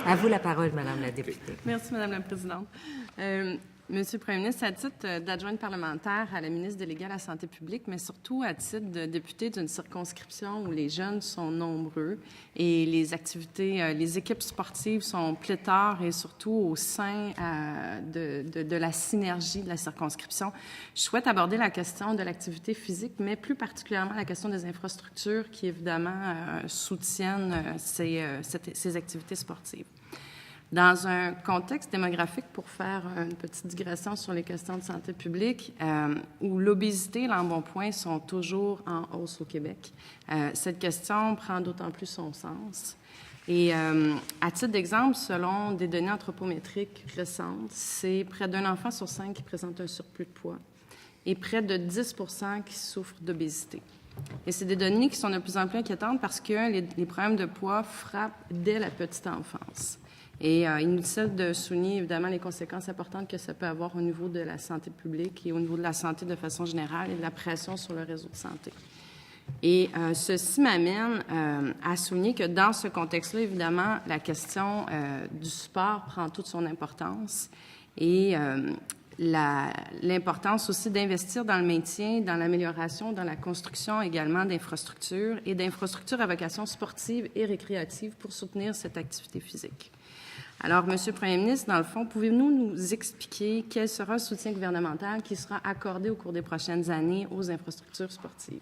À vous la parole, Madame la députée. Merci, Madame la Présidente. Monsieur le Premier ministre, à titre d'adjointe parlementaire à la ministre déléguée à la Santé publique, mais surtout à titre de députée d'une circonscription où les jeunes sont nombreux et les activités, les équipes sportives sont pléthores et surtout au sein de la synergie de la circonscription, je souhaite aborder la question de l'activité physique, mais plus particulièrement la question des infrastructures qui, évidemment, soutiennent ces activités sportives. Dans un contexte démographique, pour faire une petite digression sur les questions de santé publique, où l'obésité et l'embonpoint sont toujours en hausse au Québec, cette question prend d'autant plus son sens. Et à titre d'exemple, selon des données anthropométriques récentes, c'est près d'un enfant sur 5 qui présente un surplus de poids et près de 10 % qui souffrent d'obésité. Et c'est des données qui sont de plus en plus inquiétantes parce que les problèmes de poids frappent dès la petite enfance. Et inutile de souligner, évidemment, les conséquences importantes que ça peut avoir au niveau de la santé publique et au niveau de la santé de façon générale et de la pression sur le réseau de santé. Et ceci m'amène à souligner que dans ce contexte-là, évidemment, la question du sport prend toute son importance et l'importance aussi d'investir dans le maintien, dans l'amélioration, dans la construction également d'infrastructures et d'infrastructures à vocation sportive et récréative pour soutenir cette activité physique. Alors, Monsieur le Premier ministre, dans le fond, pouvez-vous nous expliquer quel sera le soutien gouvernemental qui sera accordé au cours des prochaines années aux infrastructures sportives?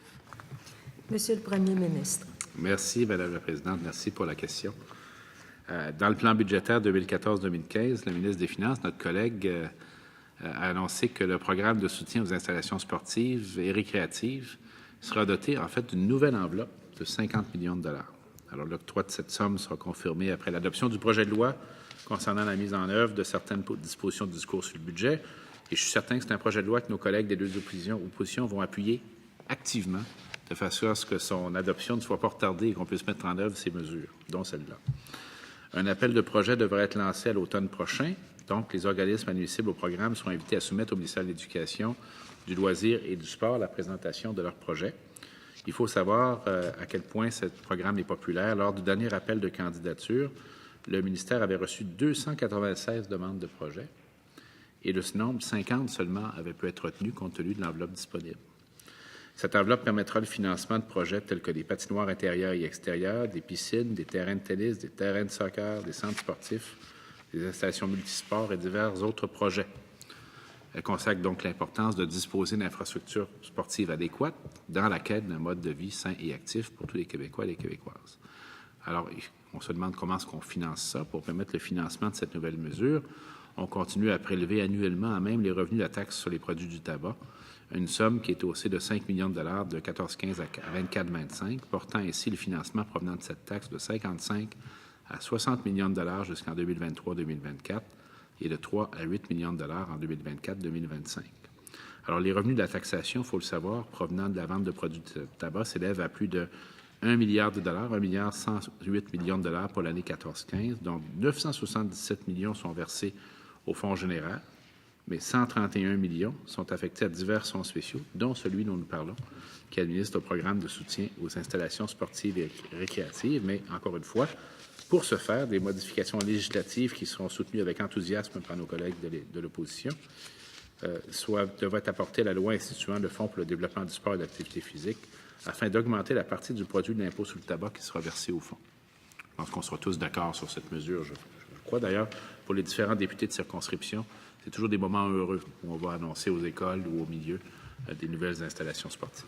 Monsieur le Premier ministre. Merci, Madame la Présidente. Merci pour la question. Dans le plan budgétaire 2014-2015, le ministre des Finances, notre collègue, a annoncé que le programme de soutien aux installations sportives et récréatives sera doté, en fait, d'une nouvelle enveloppe de 50 millions de dollars. Alors, l'octroi de cette somme sera confirmé après l'adoption du projet de loi concernant la mise en œuvre de certaines dispositions du discours sur le budget. Et je suis certain que c'est un projet de loi que nos collègues des deux oppositions vont appuyer activement de façon à ce que son adoption ne soit pas retardée et qu'on puisse mettre en œuvre ces mesures, dont celle-là. Un appel de projet devrait être lancé à l'automne prochain. Donc, les organismes admissibles au programme seront invités à soumettre au ministère de l'Éducation, du loisir et du sport la présentation de leur projet. Il faut savoir à quel point ce programme est populaire. Lors du dernier appel de candidature, le ministère avait reçu 296 demandes de projets et de ce nombre, 50 seulement avaient pu être retenus compte tenu de l'enveloppe disponible. Cette enveloppe permettra le financement de projets tels que des patinoires intérieures et extérieures, des piscines, des terrains de tennis, des terrains de soccer, des centres sportifs, des installations multisports et divers autres projets. Elle consacre donc l'importance de disposer d'infrastructures sportives adéquates dans la quête d'un mode de vie sain et actif pour tous les Québécois et les Québécoises. Alors, on se demande comment est-ce qu'on finance ça pour permettre le financement de cette nouvelle mesure. On continue à prélever annuellement à même les revenus de la taxe sur les produits du tabac, une somme qui est haussée de 5 millions de dollars de 14,15 à 24,25, portant ainsi le financement provenant de cette taxe de 55 à 60 millions de dollars jusqu'en 2023-2024 et de 3 à 8 millions de dollars en 2024-2025. Alors, les revenus de la taxation, il faut le savoir, provenant de la vente de produits de tabac s'élèvent à plus de 1 milliard de dollars, 1 milliard 108 millions de dollars pour l'année 14-15, dont 977 millions sont versés au Fonds général, mais 131 millions sont affectés à divers fonds spéciaux, dont celui dont nous parlons, qui administre le programme de soutien aux installations sportives et récréatives. Mais, encore une fois, pour ce faire, des modifications législatives qui seront soutenues avec enthousiasme par nos collègues de l'opposition devraient apporter à la loi instituant le Fonds pour le développement du sport et de l'activité physique afin d'augmenter la partie du produit de l'impôt sur le tabac qui sera versé au fonds. Je pense qu'on sera tous d'accord sur cette mesure. Je crois d'ailleurs, pour les différents députés de circonscription, c'est toujours des moments heureux où on va annoncer aux écoles ou aux milieux des nouvelles installations sportives.